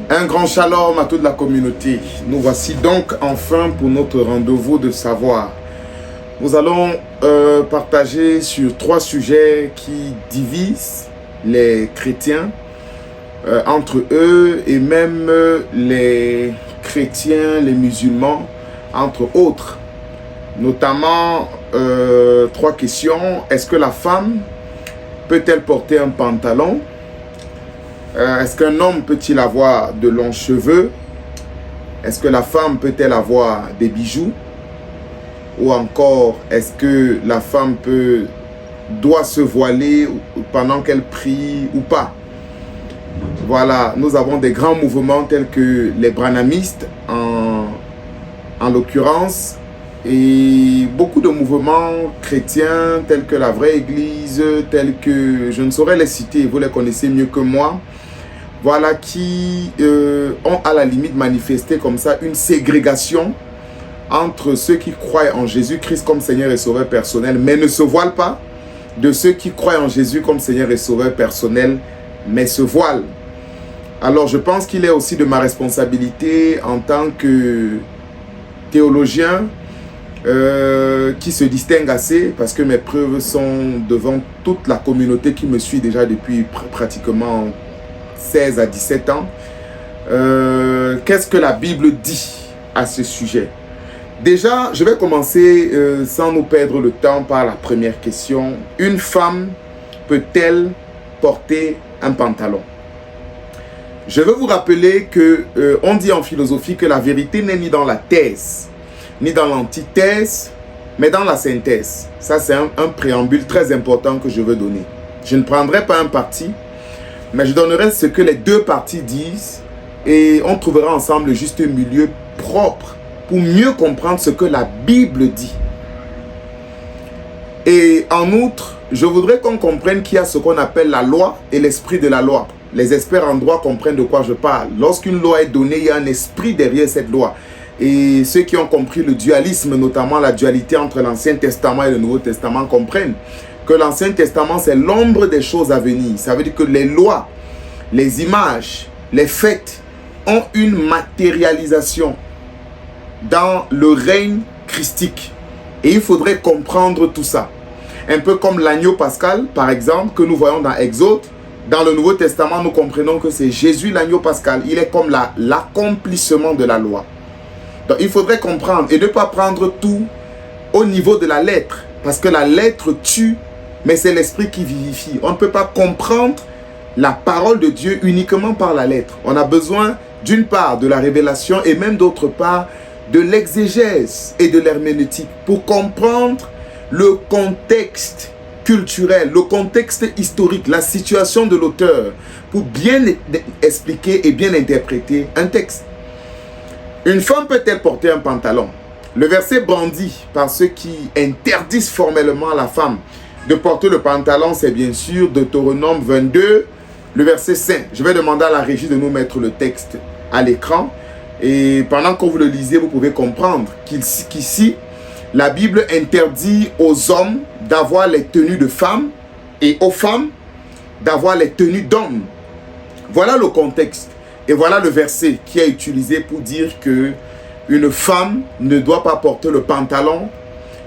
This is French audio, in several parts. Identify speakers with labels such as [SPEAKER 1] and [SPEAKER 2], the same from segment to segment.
[SPEAKER 1] Un grand shalom à toute la communauté. Nous voici donc enfin pour notre rendez-vous de savoir. Nous allons partager sur 3 sujets qui divisent les chrétiens entre eux et même les chrétiens, les musulmans, entre autres. Notamment 3 questions. Est-ce que la femme peut-elle porter un pantalon? Est-ce qu'un homme peut-il avoir de longs cheveux? Est-ce que la femme peut-elle avoir des bijoux? Ou encore, est-ce que la femme doit se voiler pendant qu'elle prie ou pas? Voilà, nous avons des grands mouvements tels que les branhamistes en l'occurrence, et beaucoup de mouvements chrétiens tels que la vraie église, tels que je ne saurais les citer, vous les connaissez mieux que moi. Voilà, qui ont à la limite manifesté comme ça une ségrégation entre ceux qui croient en Jésus-Christ comme Seigneur et Sauveur personnel, mais ne se voilent pas, de ceux qui croient en Jésus comme Seigneur et Sauveur personnel, mais se voilent. Alors je pense qu'il est aussi de ma responsabilité en tant que théologien qui se distingue assez, parce que mes preuves sont devant toute la communauté qui me suit déjà depuis pratiquement 16 à 17 ans. Qu'est-ce que la Bible dit à ce sujet? Déjà, je vais commencer sans nous perdre le temps par la première question. Une femme peut-elle porter un pantalon? Je veux vous rappeler que on dit en philosophie que la vérité n'est ni dans la thèse, ni dans l'antithèse, mais dans la synthèse. Ça, c'est un préambule très important que je veux donner. Je ne prendrai pas un parti, mais je donnerai ce que les 2 parties disent et on trouvera ensemble le juste milieu propre pour mieux comprendre ce que la Bible dit. Et en outre, je voudrais qu'on comprenne qu'il y a ce qu'on appelle la loi et l'esprit de la loi. Les experts en droit comprennent de quoi je parle. Lorsqu'une loi est donnée, il y a un esprit derrière cette loi. Et ceux qui ont compris le dualisme, notamment la dualité entre l'Ancien Testament et le Nouveau Testament, comprennent que l'Ancien Testament, c'est l'ombre des choses à venir. Ça veut dire que les lois, les images, les faits ont une matérialisation dans le règne christique. Et il faudrait comprendre tout ça. Un peu comme l'agneau pascal, par exemple, que nous voyons dans Exode. Dans le Nouveau Testament, nous comprenons que c'est Jésus l'agneau pascal. Il est comme l'accomplissement de la loi. Donc il faudrait comprendre et ne pas prendre tout au niveau de la lettre. Parce que la lettre tue, mais c'est l'esprit qui vivifie. On ne peut pas comprendre la parole de Dieu uniquement par la lettre. On a besoin d'une part de la révélation et même d'autre part de l'exégèse et de l'herméneutique pour comprendre le contexte culturel, le contexte historique, la situation de l'auteur, pour bien expliquer et bien interpréter un texte. Une femme peut-elle porter un pantalon? Le verset brandi par ceux qui interdisent formellement à la femme de porter le pantalon, c'est bien sûr Deutéronome 22, le verset 5. Je vais demander à la régie de nous mettre le texte à l'écran. Et pendant que vous le lisez, vous pouvez comprendre qu'ici, la Bible interdit aux hommes d'avoir les tenues de femmes et aux femmes d'avoir les tenues d'hommes. Voilà le contexte. Et voilà le verset qui est utilisé pour dire que une femme ne doit pas porter le pantalon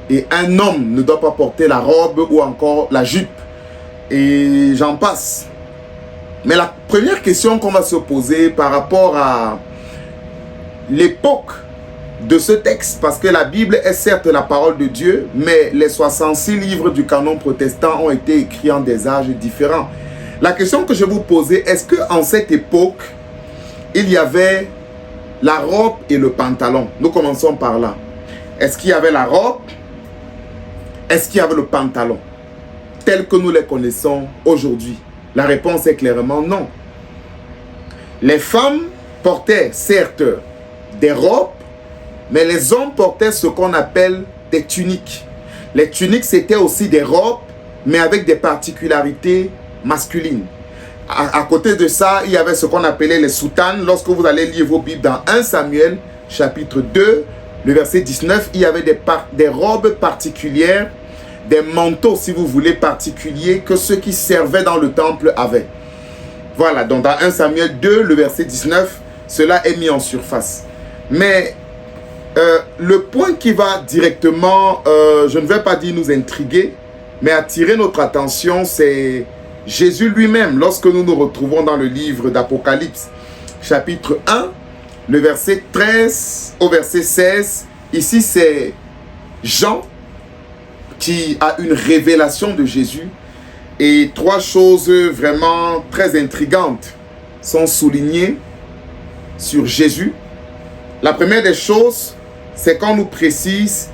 [SPEAKER 1] et un homme ne doit pas porter la robe ou encore la jupe. Et j'en passe. Mais la première question qu'on va se poser par rapport à l'époque de ce texte, parce que la Bible est certes la parole de Dieu, mais les 66 livres du canon protestant ont été écrits en des âges différents. La question que je vais vous poser, est-ce qu'en cette époque, il y avait la robe et le pantalon? Nous commençons par là. Est-ce qu'il y avait la robe? Est-ce qu'il y avait le pantalon? Tel que nous les connaissons aujourd'hui? La réponse est clairement non. Les femmes portaient certes des robes, mais les hommes portaient ce qu'on appelle des tuniques. Les tuniques, c'était aussi des robes, mais avec des particularités masculines. À côté de ça, il y avait ce qu'on appelait les soutanes. Lorsque vous allez lire vos Bibles dans 1 Samuel, chapitre 2, le verset 19, il y avait des robes particulières, des manteaux, si vous voulez, particuliers que ceux qui servaient dans le temple avaient. Voilà, donc dans 1 Samuel 2, le verset 19, cela est mis en surface. Mais le point qui va directement, je ne vais pas dire nous intriguer, mais attirer notre attention, c'est Jésus lui-même. Lorsque nous nous retrouvons dans le livre d'Apocalypse, chapitre 1, le verset 13 au verset 16, ici c'est Jean qui a une révélation de Jésus. Et trois choses vraiment très intrigantes sont soulignées sur Jésus. La première des choses, c'est qu'on nous précise,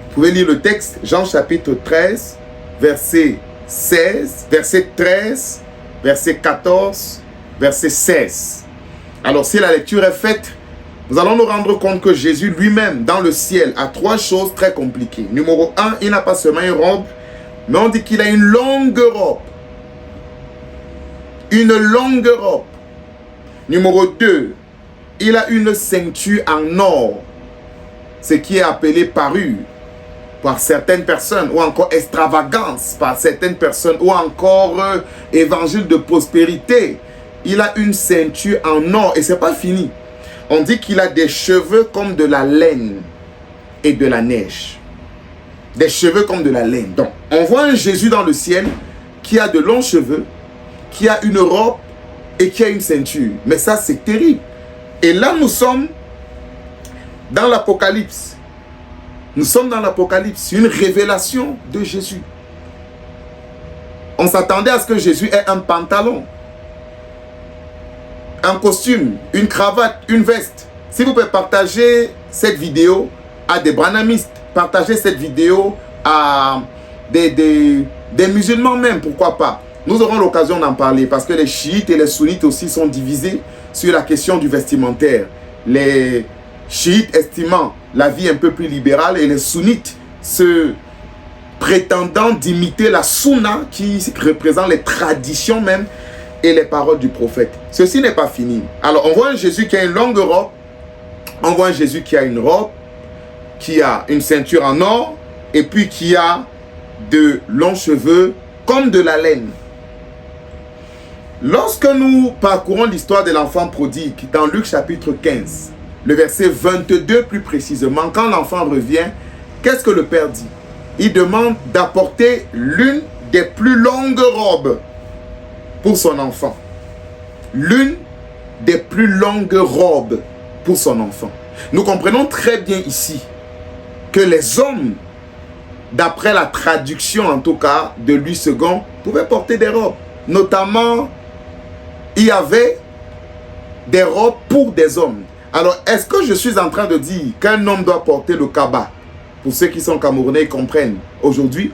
[SPEAKER 1] vous pouvez lire le texte, Jean chapitre 13, verset 16, verset 13, verset 14, verset 16. Alors si la lecture est faite, nous allons nous rendre compte que Jésus lui-même, dans le ciel, a trois choses très compliquées. Numéro 1, il n'a pas seulement une robe, mais on dit qu'il a une longue robe. Une longue robe. Numéro 2, il a une ceinture en or, ce qui est appelé parure par certaines personnes, ou encore extravagance par certaines personnes, ou encore évangile de prospérité. Il a une ceinture en or et c'est pas fini. On dit qu'il a des cheveux comme de la laine et de la neige. Des cheveux comme de la laine. Donc, on voit un Jésus dans le ciel qui a de longs cheveux, qui a une robe et qui a une ceinture. Mais ça, c'est terrible. Et là, nous sommes dans l'Apocalypse. Nous sommes dans l'Apocalypse. Une révélation de Jésus. On s'attendait à ce que Jésus ait un pantalon, un costume, une cravate, une veste. Si vous pouvez partager cette vidéo à des branhamistes, partagez cette vidéo à des musulmans même, pourquoi pas. Nous aurons l'occasion d'en parler parce que les chiites et les sunnites aussi sont divisés sur la question du vestimentaire. Les chiites estimant la vie un peu plus libérale et les sunnites se prétendant d'imiter la sunna qui représente les traditions même et les paroles du prophète. Ceci n'est pas fini. Alors on voit un Jésus qui a une longue robe, on voit un Jésus qui a une robe, qui a une ceinture en or et puis qui a de longs cheveux comme de la laine. Lorsque nous parcourons l'histoire de l'enfant prodigue dans Luc chapitre 15, le verset 22 plus précisément, quand l'enfant revient, qu'est-ce que le père dit? Il demande d'apporter l'une des plus longues robes pour son enfant. L'une des plus longues robes pour son enfant. Nous comprenons très bien ici que les hommes, d'après la traduction en tout cas de Louis II, pouvaient porter des robes. Notamment, il y avait des robes pour des hommes. Alors, est-ce que je suis en train de dire qu'un homme doit porter le kaba? Pour ceux qui sont camerounais, ils comprennent aujourd'hui.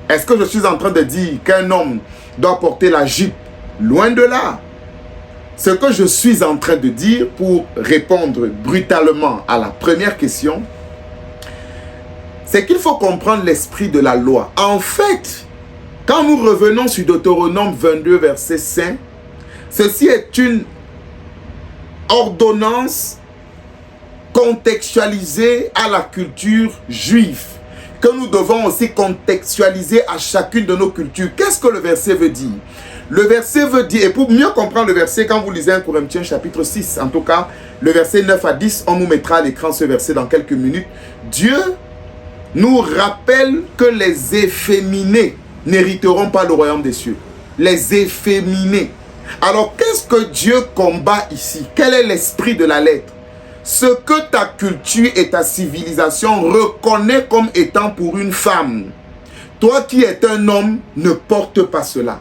[SPEAKER 1] Est-ce que je suis en train de dire qu'un homme doit porter la jupe? Loin de là. Ce que je suis en train de dire, pour répondre brutalement à la première question, c'est qu'il faut comprendre l'esprit de la loi. En fait, quand nous revenons sur Deutéronome 22, verset 5, ceci est une ordonnance contextualisée à la culture juive, que nous devons aussi contextualiser à chacune de nos cultures. Qu'est-ce que le verset veut dire? Le verset veut dire, et pour mieux comprendre le verset, quand vous lisez 1 Corinthiens chapitre 6, en tout cas, le verset 9 à 10, on nous mettra à l'écran ce verset dans quelques minutes. Dieu nous rappelle que les efféminés n'hériteront pas le royaume des cieux. Les efféminés. Alors, qu'est-ce que Dieu combat ici? Quel est l'esprit de la lettre? Ce que ta culture et ta civilisation reconnaissent comme étant pour une femme, toi qui es un homme, ne porte pas cela.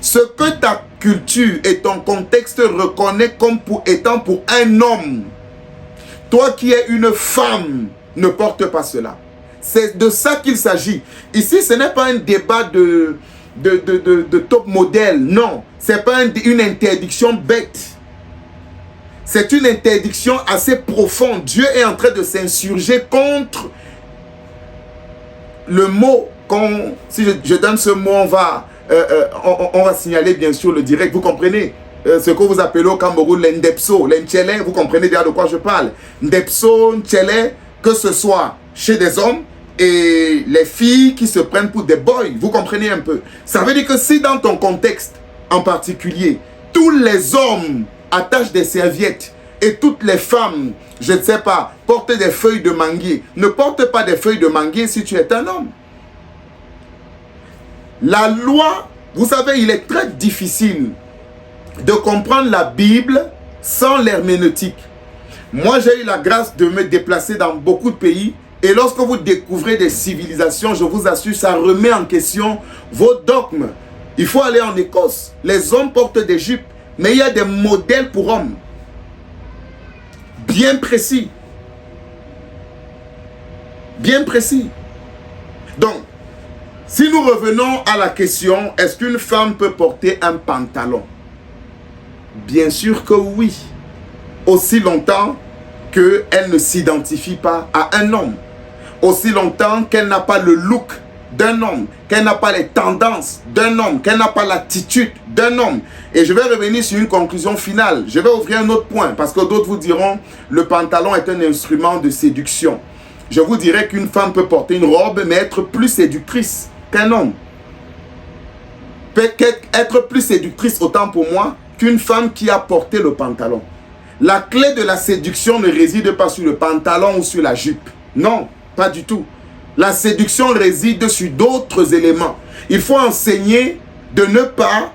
[SPEAKER 1] Ce que ta culture et ton contexte reconnaissent comme étant pour un homme, toi qui es une femme, ne porte pas cela. C'est de ça qu'il s'agit. Ici, ce n'est pas un débat de top modèle, non. Ce n'est pas une interdiction bête. C'est une interdiction assez profonde. Dieu est en train de s'insurger contre le mot. Si je donne ce mot, on va signaler bien sûr le direct. Vous comprenez ce que vous appelez au Cameroun l'endepso, l'enchele. Vous comprenez bien de quoi je parle. Ndepso, nchele, que ce soit chez des hommes et les filles qui se prennent pour des boys. Vous comprenez un peu? Ça veut dire que si dans ton contexte en particulier, tous les hommes attachent des serviettes et toutes les femmes, je ne sais pas, portent des feuilles de manguier, ne porte pas des feuilles de manguier si tu es un homme. La loi, vous savez, il est très difficile de comprendre la Bible sans l'herméneutique. Moi, j'ai eu la grâce de me déplacer dans beaucoup de pays et lorsque vous découvrez des civilisations, je vous assure, ça remet en question vos dogmes. Il faut aller en Écosse. Les hommes portent des jupes, mais il y a des modèles pour hommes. Bien précis. Bien précis. Donc, si nous revenons à la question, est-ce qu'une femme peut porter un pantalon? Bien sûr que oui. Aussi longtemps qu'elle ne s'identifie pas à un homme. Aussi longtemps qu'elle n'a pas le look d'un homme, qu'elle n'a pas les tendances d'un homme, qu'elle n'a pas l'attitude d'un homme. Et je vais revenir sur une conclusion finale. Je vais ouvrir un autre point, parce que d'autres vous diront, le pantalon est un instrument de séduction. Je vous dirais qu'une femme peut porter une robe, mais être plus séductrice qu'un homme. Peut être plus séductrice autant pour moi qu'une femme qui a porté le pantalon. La clé de la séduction ne réside pas sur le pantalon ou sur la jupe. Non, pas du tout. La séduction réside sur d'autres éléments. Il faut enseigner de ne pas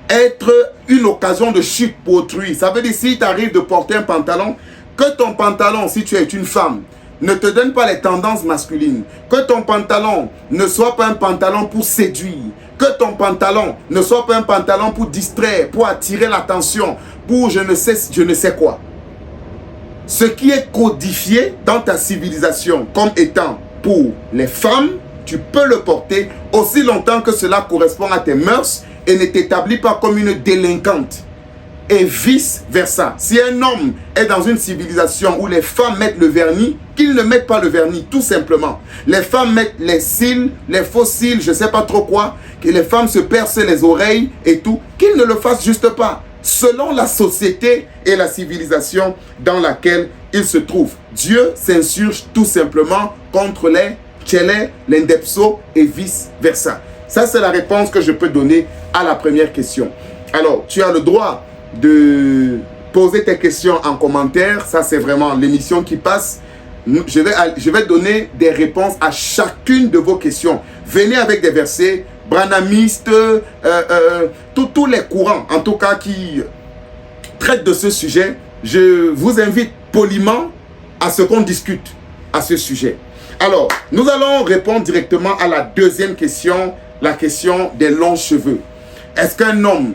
[SPEAKER 1] être une occasion de chute pour autrui. Ça veut dire, si tu arrives de porter un pantalon, que ton pantalon, si tu es une femme, ne te donne pas les tendances masculines. Que ton pantalon ne soit pas un pantalon pour séduire. Que ton pantalon ne soit pas un pantalon pour distraire, pour attirer l'attention, pour je ne sais quoi. Ce qui est codifié dans ta civilisation comme étant pour les femmes, tu peux le porter aussi longtemps que cela correspond à tes mœurs et ne t'établit pas comme une délinquante. Et vice versa. Si un homme est dans une civilisation où les femmes mettent le vernis, qu'ils ne mettent pas le vernis, tout simplement. Les femmes mettent les cils, les faux cils, je ne sais pas trop quoi, que les femmes se percent les oreilles et tout, qu'ils ne le fassent juste pas, selon la société et la civilisation dans laquelle ils se trouvent. Dieu s'insurge tout simplement contre les tchélés, les ndepso et vice versa. Ça, c'est la réponse que je peux donner à la première question. Alors, tu as le droit de poser tes questions en commentaire. Ça, c'est vraiment l'émission qui passe. Je vais donner des réponses à chacune de vos questions. Venez avec des versets, branamistes, tous les courants, en tout cas, qui traitent de ce sujet. Je vous invite poliment à ce qu'on discute à ce sujet. Alors, nous allons répondre directement à la deuxième question, la question des longs cheveux. Est-ce qu'un homme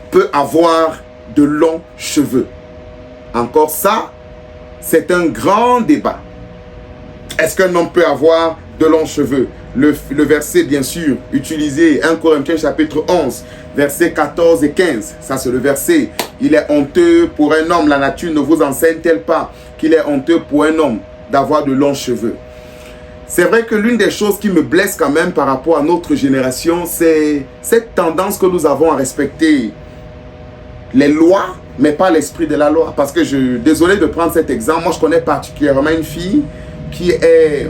[SPEAKER 1] peut avoir de longs cheveux? Encore ça, c'est un grand débat. Est-ce qu'un homme peut avoir de longs cheveux? Le verset, bien sûr, utilisé, 1 Corinthiens chapitre 11, versets 14 et 15. Ça, c'est le verset. Il est honteux pour un homme. La nature ne vous enseigne-t-elle pas qu'il est honteux pour un homme d'avoir de longs cheveux? C'est vrai que l'une des choses qui me blesse quand même par rapport à notre génération, c'est cette tendance que nous avons à respecter les lois, mais pas l'esprit de la loi. Parce que désolé de prendre cet exemple, moi je connais particulièrement une fille qui est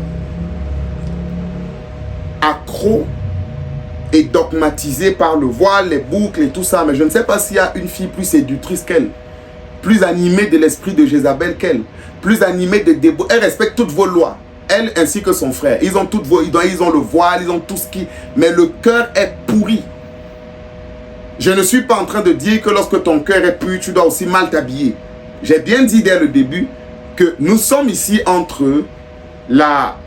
[SPEAKER 1] accro et dogmatisée par le voile, les boucles et tout ça. Mais je ne sais pas s'il y a une fille plus séductrice qu'elle, plus animée de l'esprit de Jézabel qu'elle, plus animée de déboires. Elle respecte toutes vos lois. Elle ainsi que son frère. Ils ont le voile, ils ont tout ce qui... Mais le cœur est pourri. Je ne suis pas en train de dire que lorsque ton cœur est pur, tu dois aussi mal t'habiller. J'ai bien dit dès le début que nous sommes ici entre la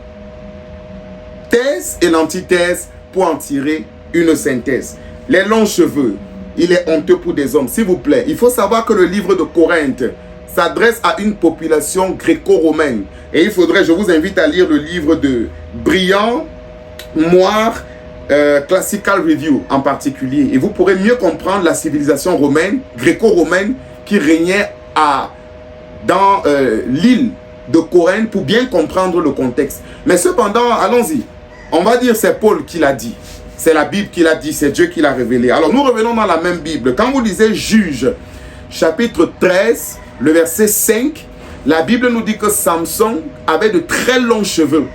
[SPEAKER 1] thèse et l'antithèse pour en tirer une synthèse. Les longs cheveux, il est honteux pour des hommes. S'il vous plaît, il faut savoir que le livre de Corinthe s'adresse à une population gréco-romaine. Et il faudrait, je vous invite à lire le livre de Briand, Moire, Classical Review en particulier. Et vous pourrez mieux comprendre la civilisation romaine, gréco-romaine, qui régnait dans l'île de Corinthe pour bien comprendre le contexte. Mais cependant, allons-y. On va dire c'est Paul qui l'a dit. C'est la Bible qui l'a dit, c'est Dieu qui l'a révélé. Alors nous revenons dans la même Bible. Quand vous lisez Juges, chapitre 13, le verset 5, La Bible nous dit que Samson avait de très longs cheveux.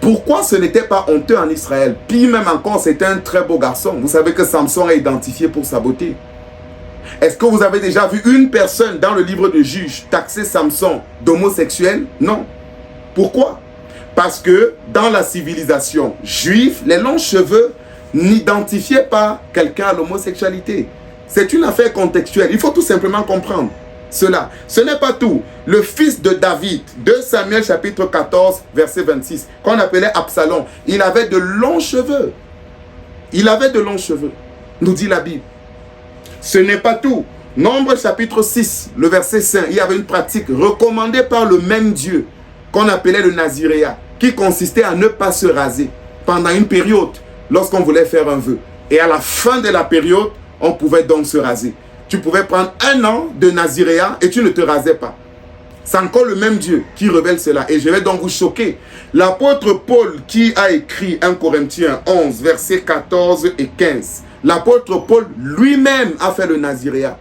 [SPEAKER 1] Pourquoi ce n'était pas honteux en Israël? Puis même encore, c'était un très beau garçon. Vous savez que Samson est identifié pour sa beauté. Est-ce que vous avez déjà vu une personne dans le livre de Juges taxer Samson d'homosexuel? Non. Pourquoi? Parce que dans la civilisation juive, les longs cheveux n'identifiaient pas quelqu'un à l'homosexualité. C'est une affaire contextuelle. Il faut tout simplement comprendre cela. Ce n'est pas tout. Le fils de David, 2 Samuel chapitre 14, verset 26, qu'on appelait Absalom, il avait de longs cheveux. Il avait de longs cheveux, nous dit la Bible. Ce n'est pas tout. Nombre chapitre 6, le verset 5, il y avait une pratique recommandée par le même Dieu qu'on appelait le naziréat, qui consistait à ne pas se raser pendant une période lorsqu'on voulait faire un vœu. Et à la fin de la période, on pouvait donc se raser. Tu pouvais prendre 1 an de naziréat et tu ne te rasais pas. C'est encore le même Dieu qui révèle cela. Et je vais donc vous choquer. L'apôtre Paul qui a écrit 1 Corinthiens 11, versets 14 et 15. L'apôtre Paul lui-même a fait le naziréat.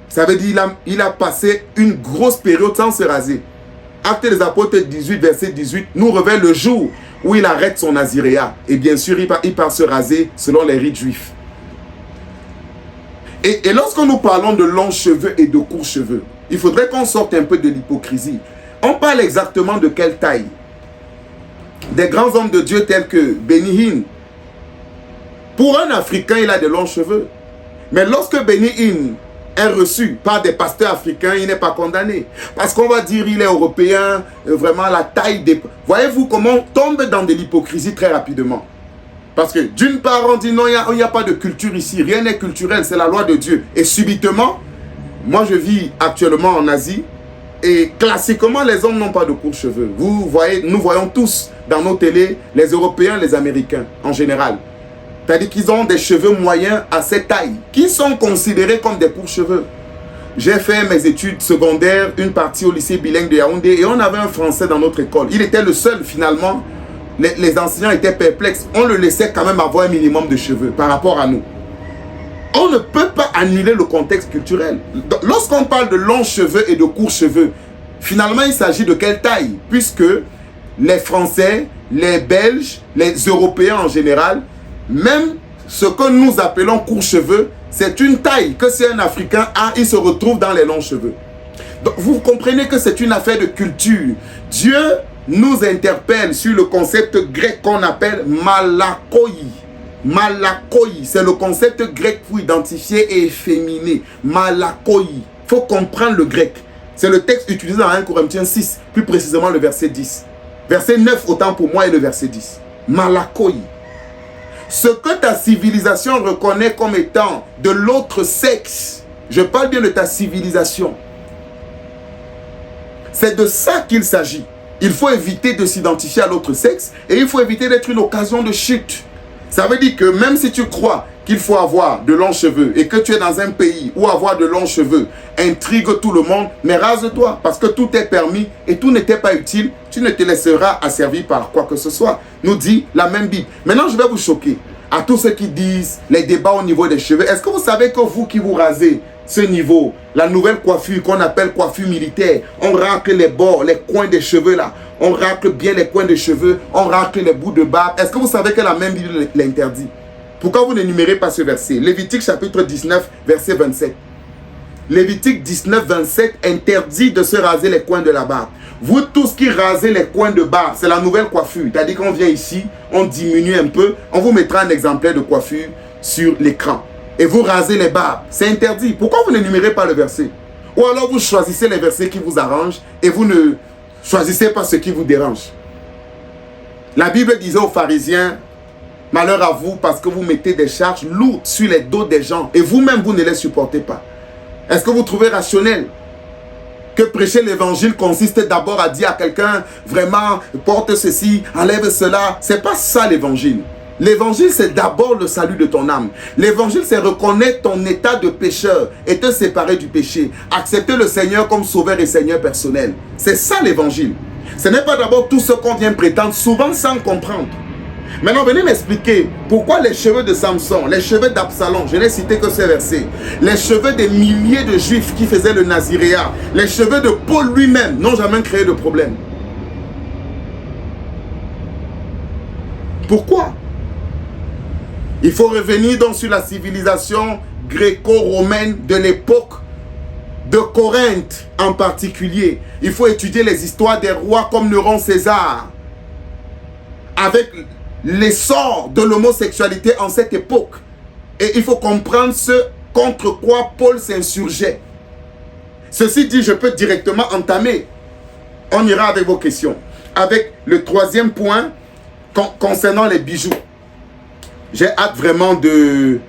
[SPEAKER 1] Ça veut dire qu'il a passé une grosse période sans se raser. Actes des apôtres 18, verset 18, nous révèle le jour où il arrête son naziréat. Et bien sûr, il part se raser selon les rites juifs. Et lorsque nous parlons de longs cheveux et de courts cheveux, il faudrait qu'on sorte un peu de l'hypocrisie. On parle exactement de quelle taille? Des grands hommes de Dieu tels que Benny Hinn. Pour un Africain, il a de longs cheveux. Mais lorsque Benny Hinn est reçu par des pasteurs africains, il n'est pas condamné. Parce qu'on va dire il est européen, vraiment la taille des... Voyez-vous comment on tombe dans de l'hypocrisie très rapidement. Parce que d'une part, on dit non, il n'y a pas de culture ici. Rien n'est culturel, c'est la loi de Dieu. Et subitement, moi je vis actuellement en Asie. Et classiquement, les hommes n'ont pas de courts cheveux. Vous voyez, nous voyons tous dans nos télés, les Européens, les Américains en général. C'est-à-dire qu'ils ont des cheveux moyens à cette taille, qui sont considérés comme des courts cheveux. J'ai fait mes études secondaires, une partie au lycée bilingue de Yaoundé, et on avait un Français dans notre école. Il était le seul finalement. Les enseignants étaient perplexes. On le laissait quand même avoir un minimum de cheveux par rapport à nous. On ne peut pas annuler le contexte culturel. Lorsqu'on parle de longs cheveux et de courts cheveux, finalement il s'agit de quelle taille? Puisque les Français, les Belges, les Européens en général, même ce que nous appelons courts cheveux, c'est une taille que si un Africain a, il se retrouve dans les longs cheveux. Donc vous comprenez que c'est une affaire de culture. Dieu nous interpelle sur le concept grec qu'on appelle malakoi. Malakoi, c'est le concept grec pour identifier et efféminer. Malakoi. Il faut comprendre le grec. C'est le texte utilisé dans 1 Corinthiens 6, plus précisément le verset 10. Verset 9, autant pour moi, et le verset 10. Malakoi. Ce que ta civilisation reconnaît comme étant de l'autre sexe, je parle bien de ta civilisation. C'est de ça qu'il s'agit. Il faut éviter de s'identifier à l'autre sexe et il faut éviter d'être une occasion de chute. Ça veut dire que même si tu crois qu'il faut avoir de longs cheveux et que tu es dans un pays où avoir de longs cheveux intrigue tout le monde, mais rase-toi parce que tout est permis et tout n'était pas utile, tu ne te laisseras asservir par quoi que ce soit, nous dit la même Bible. Maintenant, je vais vous choquer à tous ceux qui disent les débats au niveau des cheveux. Est-ce que vous savez que vous qui vous rasez ce niveau, la nouvelle coiffure qu'on appelle coiffure militaire, on racle les bords, les coins des cheveux là, on racle bien les coins de cheveux, on racle les bouts de barbe. Est-ce que vous savez que la même Bible l'interdit? Pourquoi vous n'énumérez pas ce verset? Lévitique chapitre 19, verset 27. Lévitique 19, 27 interdit de se raser les coins de la barbe. Vous tous qui rasez les coins de barbe, c'est la nouvelle coiffure. C'est-à-dire qu'on vient ici, on diminue un peu, on vous mettra un exemplaire de coiffure sur l'écran. Et vous rasez les barbes, c'est interdit. Pourquoi vous n'énumérez pas le verset? Ou alors vous choisissez les versets qui vous arrangent et vous ne choisissez pas ce qui vous dérange. La Bible disait aux pharisiens, malheur à vous parce que vous mettez des charges lourdes sur les dos des gens et vous-même vous ne les supportez pas. Est-ce que vous trouvez rationnel que prêcher l'évangile consiste d'abord à dire à quelqu'un vraiment porte ceci, enlève cela? C'est pas ça l'évangile. L'évangile, c'est d'abord le salut de ton âme. L'évangile, c'est reconnaître ton état de pécheur et te séparer du péché. Accepter le Seigneur comme sauveur et Seigneur personnel. C'est ça l'évangile. Ce n'est pas d'abord tout ce qu'on vient prétendre, souvent sans comprendre. Maintenant, venez m'expliquer pourquoi les cheveux de Samson, les cheveux d'Absalom, je n'ai cité que ces versets, les cheveux des milliers de juifs qui faisaient le naziréat, les cheveux de Paul lui-même n'ont jamais créé de problème. Pourquoi? Il faut revenir donc sur la civilisation gréco-romaine de l'époque de Corinthe en particulier. Il faut étudier les histoires des rois comme Néron César, avec l'essor de l'homosexualité en cette époque. Et il faut comprendre ce contre quoi Paul s'insurgeait. Ceci dit, je peux directement entamer. On ira avec vos questions. Avec le troisième point concernant les bijoux. J'ai hâte vraiment de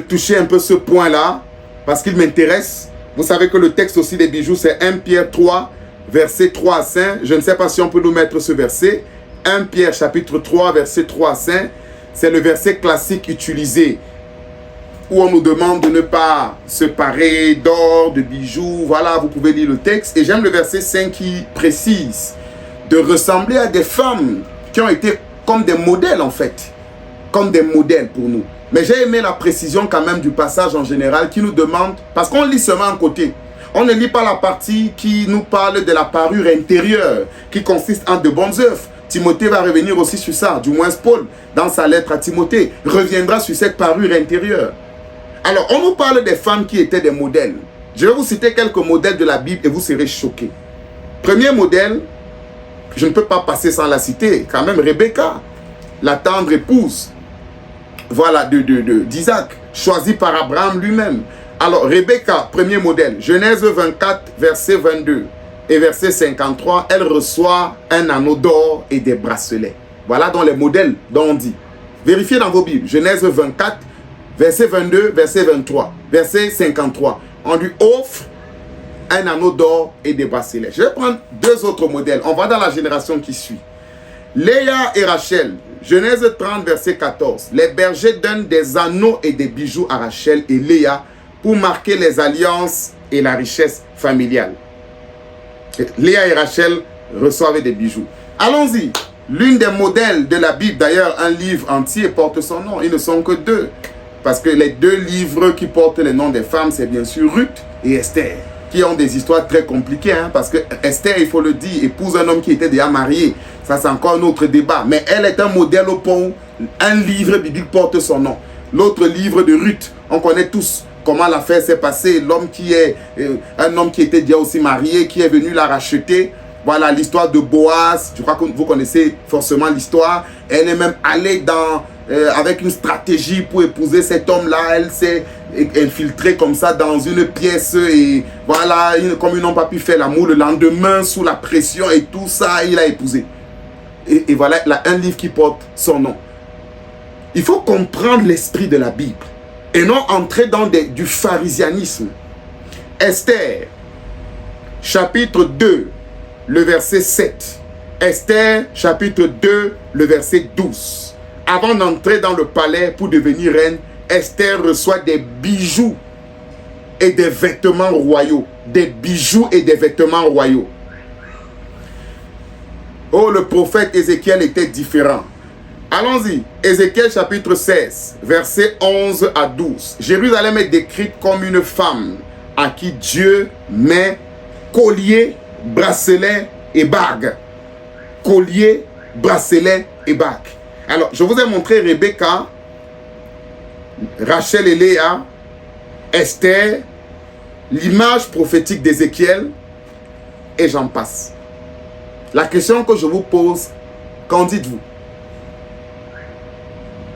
[SPEAKER 1] toucher un peu ce point-là parce qu'il m'intéresse. Vous savez que le texte aussi des bijoux, c'est 1 Pierre 3, versets 3 à 5. Je ne sais pas si on peut nous mettre ce verset. 1 Pierre chapitre 3, verset 3 à 5. C'est le verset classique utilisé où on nous demande de ne pas se parer d'or, de bijoux. Voilà, vous pouvez lire le texte. Et j'aime le verset 5 qui précise de ressembler à des femmes qui ont été comme des modèles en fait. Comme des modèles pour nous. Mais j'ai aimé la précision quand même du passage en général qui nous demande, parce qu'on lit seulement un côté. On ne lit pas la partie qui nous parle de la parure intérieure, qui consiste en de bonnes œuvres. Timothée va revenir aussi sur ça, du moins Paul, dans sa lettre à Timothée, reviendra sur cette parure intérieure. Alors, on nous parle des femmes qui étaient des modèles. Je vais vous citer quelques modèles de la Bible et vous serez choqués. Premier modèle, je ne peux pas passer sans la citer, quand même Rebecca, la tendre épouse. Voilà, d'Isaac, choisi par Abraham lui-même. Alors, Rebecca, premier modèle, Genèse 24, verset 22 et verset 53, elle reçoit un anneau d'or et des bracelets. Voilà donc les modèles dont on dit. Vérifiez dans vos Bibles, Genèse 24, verset 22, verset 23, verset 53. On lui offre un anneau d'or et des bracelets. Je vais prendre deux autres modèles. On va dans la génération qui suit. Léa et Rachel, Genèse 30, verset 14. Les bergers donnent des anneaux et des bijoux à Rachel et Léa pour marquer les alliances et la richesse familiale. Léa et Rachel reçoivent des bijoux. Allons-y. L'une des modèles de la Bible, d'ailleurs, un livre entier porte son nom. Ils ne sont que deux. Parce que les deux livres qui portent les noms des femmes, c'est bien sûr Ruth et Esther, qui ont des histoires très compliquées. Parce que Esther, il faut le dire, épouse un homme qui était déjà marié. Ça, c'est encore un autre débat. Mais elle est un modèle au point où un livre biblique porte son nom. L'autre livre de Ruth, on connaît tous comment l'affaire s'est passée. L'homme qui est un homme qui était déjà aussi marié, qui est venu la racheter. Voilà l'histoire de Boaz. Je crois que vous connaissez forcément l'histoire. Elle est même allée avec une stratégie pour épouser cet homme-là. Elle s'est infiltrée comme ça dans une pièce et voilà, comme ils n'ont pas pu faire l'amour le lendemain sous la pression et tout ça, il a épousé. Et voilà, il a un livre qui porte son nom. Il faut comprendre l'esprit de la Bible et non entrer dans du pharisianisme. Esther, chapitre 2, le verset 7. Esther, chapitre 2, le verset 12. Avant d'entrer dans le palais pour devenir reine, Esther reçoit des bijoux et des vêtements royaux. Des bijoux et des vêtements royaux. Oh, le prophète Ézéchiel était différent. Allons-y. Ézéchiel chapitre 16, versets 11 à 12. Jérusalem est décrite comme une femme à qui Dieu met collier, bracelet et bague. Collier, bracelet et bague. Alors, je vous ai montré Rebecca, Rachel et Léa, Esther, l'image prophétique d'Ézéchiel et j'en passe. La question que je vous pose, qu'en dites-vous?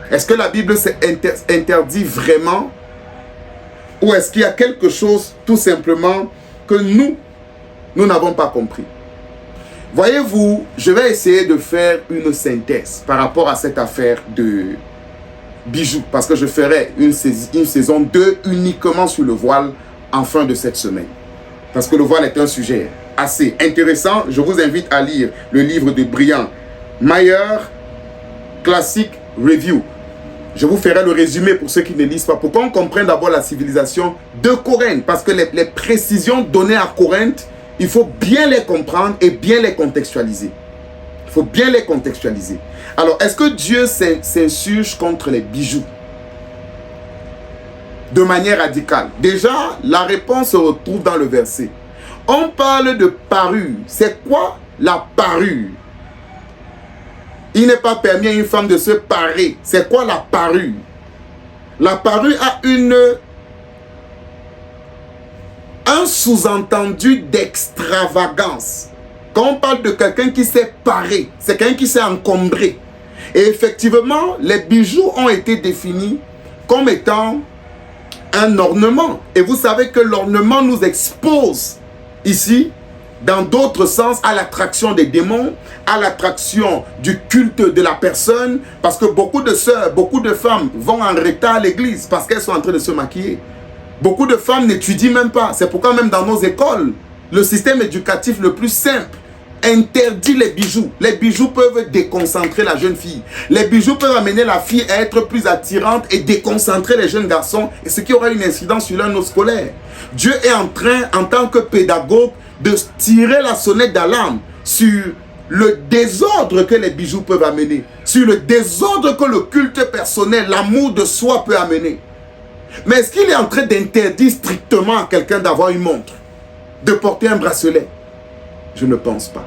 [SPEAKER 1] Est-ce que la Bible s'interdit vraiment? Ou est-ce qu'il y a quelque chose tout simplement que nous n'avons pas compris? Voyez-vous, je vais essayer de faire une synthèse par rapport à cette affaire de bijoux. Parce que je ferai une saison 2 uniquement sur le voile en fin de cette semaine. Parce que le voile est un sujet assez intéressant. Je vous invite à lire le livre de Brian Mayer, Classic Review. Je vous ferai le résumé pour ceux qui ne lisent pas. Pour qu'on comprenne d'abord la civilisation de Corinthe. Parce que les précisions données à Corinthe, il faut bien les comprendre et bien les contextualiser. Il faut bien les contextualiser. Alors, est-ce que Dieu s'insurge contre les bijoux de manière radicale? Déjà, la réponse se retrouve dans le verset. On parle de parure. C'est quoi la parure? Il n'est pas permis à une femme de se parer. C'est quoi la parure? La parure a un sous-entendu d'extravagance. Quand on parle de quelqu'un qui s'est paré, c'est quelqu'un qui s'est encombré. Et effectivement, les bijoux ont été définis comme étant un ornement. Et vous savez que l'ornement nous expose ici, dans d'autres sens, à l'attraction des démons, à l'attraction du culte de la personne. Parce que beaucoup de sœurs, beaucoup de femmes vont en retard à l'église parce qu'elles sont en train de se maquiller. Beaucoup de femmes n'étudient même pas. C'est pourquoi même dans nos écoles, le système éducatif le plus simple interdit les bijoux. Les bijoux peuvent déconcentrer la jeune fille. Les bijoux peuvent amener la fille à être plus attirante et déconcentrer les jeunes garçons, et ce qui aura une incidence sur leur note scolaire. Dieu est en train, en tant que pédagogue, de tirer la sonnette d'alarme sur le désordre que les bijoux peuvent amener, sur le désordre que le culte personnel, l'amour de soi peut amener. Mais est-ce qu'il est en train d'interdire strictement à quelqu'un d'avoir une montre, de porter un bracelet? Je ne pense pas.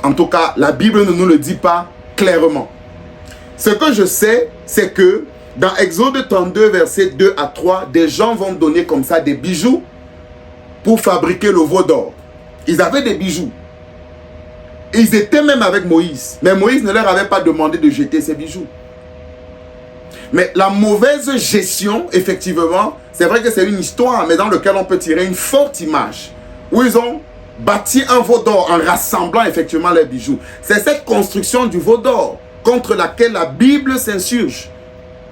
[SPEAKER 1] En tout cas, la Bible ne nous le dit pas clairement. Ce que je sais, c'est que dans Exode 32, versets 2 à 3, des gens vont donner comme ça des bijoux pour fabriquer le veau d'or. Ils avaient des bijoux. Ils étaient même avec Moïse. Mais Moïse ne leur avait pas demandé de jeter ces bijoux. Mais la mauvaise gestion, effectivement, c'est vrai que c'est une histoire, mais dans laquelle on peut tirer une forte image. Où ils ont bâti un veau d'or en rassemblant effectivement les bijoux. C'est cette construction du veau d'or contre laquelle la Bible s'insurge.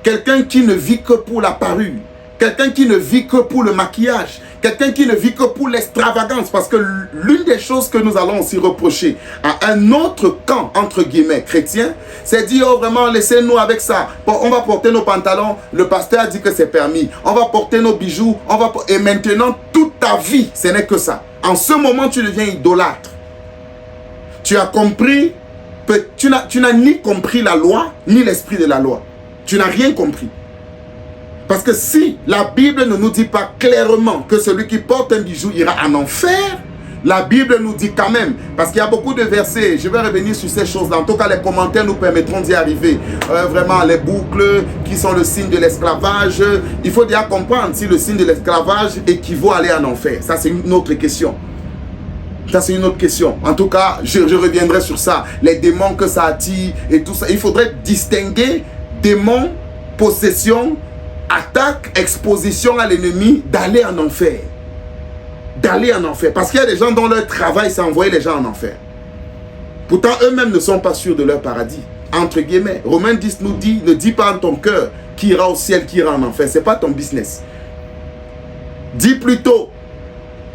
[SPEAKER 1] Quelqu'un qui ne vit que pour la parure. Quelqu'un qui ne vit que pour le maquillage. Quelqu'un qui ne vit que pour l'extravagance. Parce que l'une des choses que nous allons aussi reprocher à un autre camp, entre guillemets, chrétien, c'est dire, oh vraiment, laissez-nous avec ça. Bon, on va porter nos pantalons. Le pasteur a dit que c'est permis. On va porter nos bijoux. Et maintenant, toute ta vie, ce n'est que ça. En ce moment, tu deviens idolâtre. Tu as compris, tu n'as ni compris la loi, ni l'esprit de la loi. Tu n'as rien compris. Parce que si la Bible ne nous dit pas clairement que celui qui porte un bijou ira en enfer, la Bible nous dit quand même, parce qu'il y a beaucoup de versets, je vais revenir sur ces choses-là, en tout cas les commentaires nous permettront d'y arriver. Vraiment les boucles qui sont le signe de l'esclavage, il faut déjà comprendre si le signe de l'esclavage équivaut à aller en enfer. Ça c'est une autre question. Ça c'est une autre question. En tout cas, je reviendrai sur ça. Les démons que ça attire et tout ça. Il faudrait distinguer démons, possession, attaque, exposition à l'ennemi, d'aller en enfer. D'aller en enfer. Parce qu'il y a des gens dont leur travail, c'est envoyer les gens en enfer. Pourtant, eux-mêmes ne sont pas sûrs de leur paradis. Entre guillemets. Romains 10 nous dit, ne dis pas en ton cœur qui ira au ciel, qui ira en enfer. Ce n'est pas ton business. Dis plutôt,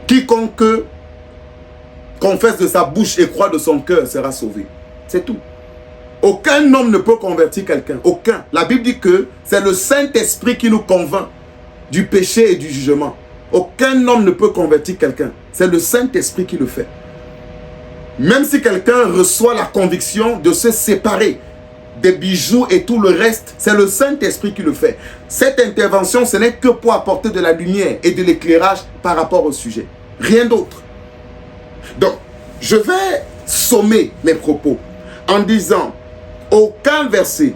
[SPEAKER 1] quiconque confesse de sa bouche et croit de son cœur sera sauvé. C'est tout. Aucun homme ne peut convertir quelqu'un. Aucun. La Bible dit que c'est le Saint-Esprit qui nous convainc du péché et du jugement. Aucun homme ne peut convertir quelqu'un. C'est le Saint-Esprit qui le fait. Même si quelqu'un reçoit la conviction de se séparer des bijoux et tout le reste, c'est le Saint-Esprit qui le fait. Cette intervention, ce n'est que pour apporter de la lumière et de l'éclairage par rapport au sujet. Rien d'autre. Donc, je vais sommer mes propos en disant, aucun verset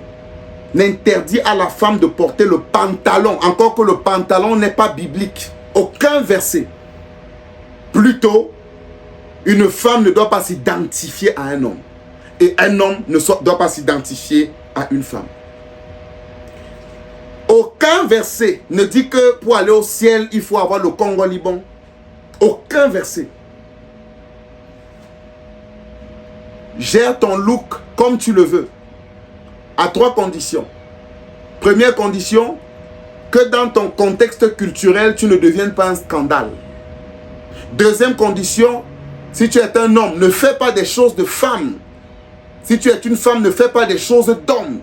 [SPEAKER 1] n'interdit à la femme de porter le pantalon, encore que le pantalon n'est pas biblique. Aucun verset. Plutôt, une femme ne doit pas s'identifier à un homme. Et un homme ne doit pas s'identifier à une femme. Aucun verset ne dit que pour aller au ciel, il faut avoir le Congo Liban. Aucun verset. Gère ton look comme tu le veux. À 3 conditions. Première condition, que dans ton contexte culturel, tu ne deviennes pas un scandale. Deuxième condition, si tu es un homme, ne fais pas des choses de femme. Si tu es une femme, ne fais pas des choses d'homme.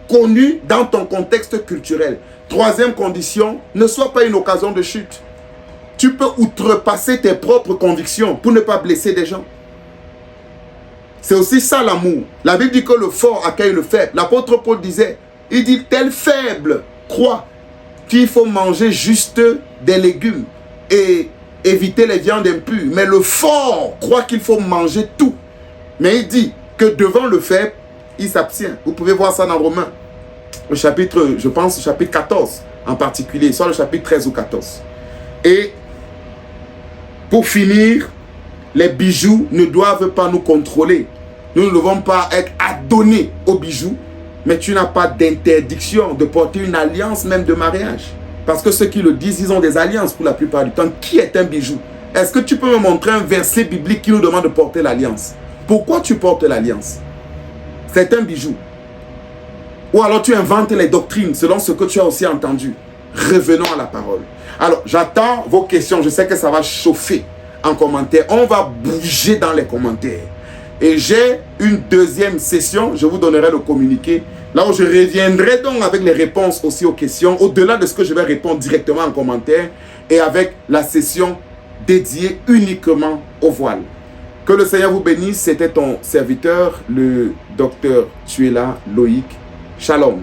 [SPEAKER 1] Connu dans ton contexte culturel. Troisième condition, ne sois pas une occasion de chute. Tu peux outrepasser tes propres convictions pour ne pas blesser des gens. C'est aussi ça l'amour. La Bible dit que le fort accueille le faible. L'apôtre Paul disait, il dit, tel faible croit qu'il faut manger juste des légumes et éviter les viandes impures. Mais le fort croit qu'il faut manger tout. Mais il dit que devant le faible, il s'abstient. Vous pouvez voir ça dans Romains. Le chapitre, je pense, le chapitre 14 en particulier, soit le chapitre 13 ou 14. Et pour finir, les bijoux ne doivent pas nous contrôler. Nous ne devons pas être adonnés aux bijoux, mais tu n'as pas d'interdiction de porter une alliance même de mariage. Parce que ceux qui le disent, ils ont des alliances pour la plupart du temps. Qui est un bijou? Est-ce que tu peux me montrer un verset biblique qui nous demande de porter l'alliance? Pourquoi tu portes l'alliance? C'est un bijou. Ou alors tu inventes les doctrines selon ce que tu as aussi entendu. Revenons à la parole. Alors, j'attends vos questions. Je sais que ça va chauffer en commentaire. On va bouger dans les commentaires. Et j'ai une deuxième session. Je vous donnerai le communiqué. Là où je reviendrai donc avec les réponses aussi aux questions. Au-delà de ce que je vais répondre directement en commentaire. Et avec la session dédiée uniquement au voile. Que le Seigneur vous bénisse. C'était ton serviteur, le docteur Tuela Loïc. Shalom.